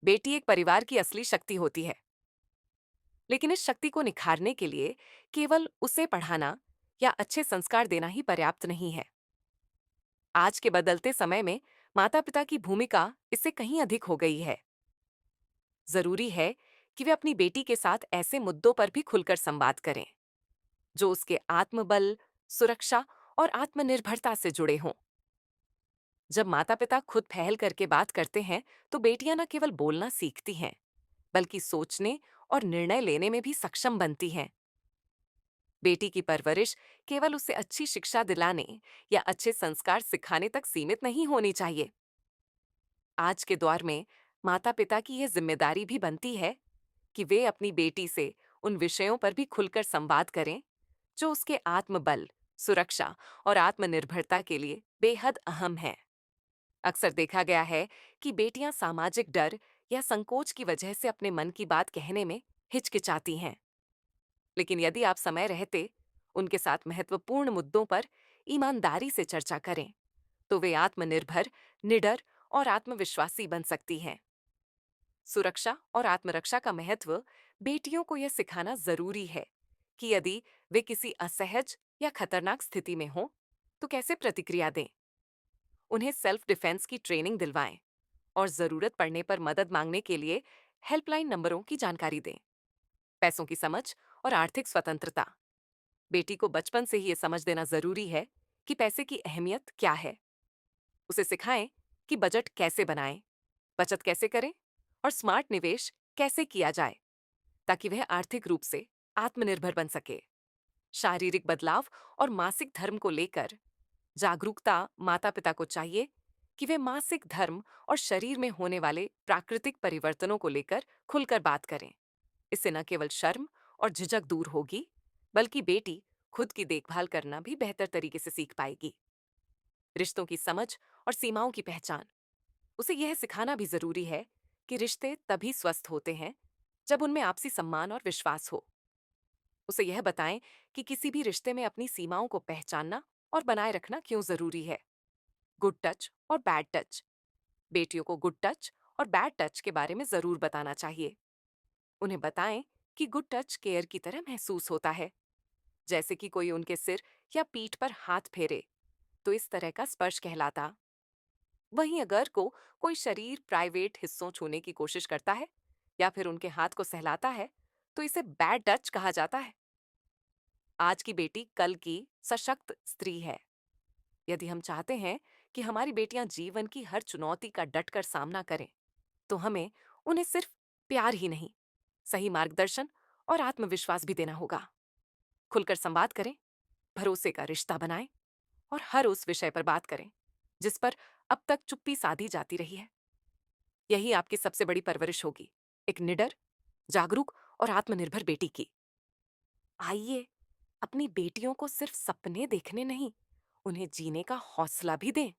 बेटी एक परिवार की असली शक्ति होती है, लेकिन इस शक्ति को निखारने के लिए केवल उसे पढ़ाना या अच्छे संस्कार देना ही पर्याप्त नहीं है। आज के बदलते समय में माता पिता की भूमिका इससे कहीं अधिक हो गई है। जरूरी है कि वे अपनी बेटी के साथ ऐसे मुद्दों पर भी खुलकर संवाद करें जो उसके आत्मबल, सुरक्षा और आत्मनिर्भरता से जुड़े हों। जब माता पिता खुद पहल करके बात करते हैं, तो बेटियां न केवल बोलना सीखती हैं, बल्कि सोचने और निर्णय लेने में भी सक्षम बनती हैं। बेटी की परवरिश केवल उसे अच्छी शिक्षा दिलाने या अच्छे संस्कार सिखाने तक सीमित नहीं होनी चाहिए। आज के दौर में माता पिता की यह जिम्मेदारी भी बनती है कि वे अपनी बेटी से उन विषयों पर भी खुलकर संवाद करें जो उसके आत्मबल, सुरक्षा और आत्मनिर्भरता के लिए बेहद अहम है। अक्सर देखा गया है कि बेटियां सामाजिक डर या संकोच की वजह से अपने मन की बात कहने में हिचकिचाती हैं। लेकिन यदि आप समय रहते उनके साथ महत्वपूर्ण मुद्दों पर ईमानदारी से चर्चा करें, तो वे आत्मनिर्भर, निडर और आत्मविश्वासी बन सकती हैं। सुरक्षा और आत्मरक्षा का महत्व बेटियों को यह सिखाना जरूरी है कि यदि वे किसी असहज या खतरनाक स्थिति में हों, तो कैसे प्रतिक्रिया दें। उन्हें सेल्फ डिफेंस की ट्रेनिंग दिलवाएं और जरूरत पड़ने पर मदद मांगने के लिए हेल्पलाइन नंबरों की जानकारी दें। पैसों की समझ और आर्थिक स्वतंत्रता, बेटी को बचपन से ही ये समझ देना जरूरी है कि पैसे की अहमियत क्या है। उसे सिखाएं कि बजट कैसे बनाएं, बचत कैसे करें और स्मार्ट निवेश कैसे किया जाए, ताकि वह आर्थिक रूप से आत्मनिर्भर बन सके। शारीरिक बदलाव और मासिक धर्म को लेकर जागरूकता माता पिता को चाहिए कि वे मासिक धर्म और शरीर में होने वाले प्राकृतिक परिवर्तनों को लेकर खुलकर बात करें। इससे न केवल शर्म और झिझक दूर होगी, बल्कि बेटी खुद की देखभाल करना भी बेहतर तरीके से सीख पाएगी। रिश्तों की समझ और सीमाओं की पहचान, उसे यह सिखाना भी जरूरी है कि रिश्ते तभी स्वस्थ होते हैं जब उनमें आपसी सम्मान और विश्वास हो। उसे यह बताएं कि किसी भी रिश्ते में अपनी सीमाओं को पहचानना और बनाए रखना क्यों जरूरी है। गुड टच और बैड टच, बेटियों को गुड टच और बैड टच के बारे में जरूर बताना चाहिए। उन्हें बताएं कि गुड टच केयर की तरह महसूस होता है, जैसे कि कोई उनके सिर या पीठ पर हाथ फेरे, तो इस तरह का स्पर्श कहलाता। वहीं अगर कोई शरीर प्राइवेट हिस्सों छूने की कोशिश करता है या फिर उनके हाथ को सहलाता है, तो इसे बैड टच कहा जाता है। आज की बेटी कल की सशक्त स्त्री है। यदि हम चाहते हैं कि हमारी बेटियां जीवन की हर चुनौती का डटकर सामना करें, तो हमें उन्हें सिर्फ प्यार ही नहीं, सही मार्गदर्शन और आत्मविश्वास भी देना होगा। खुलकर संवाद करें, भरोसे का रिश्ता बनाएं और हर उस विषय पर बात करें जिस पर अब तक चुप्पी साधी जाती रही है। यही आपकी सबसे बड़ी परवरिश होगी, एक निडर, जागरूक और आत्मनिर्भर बेटी की। आइए अपनी बेटियों को सिर्फ सपने देखने नहीं, उन्हें जीने का हौसला भी दें।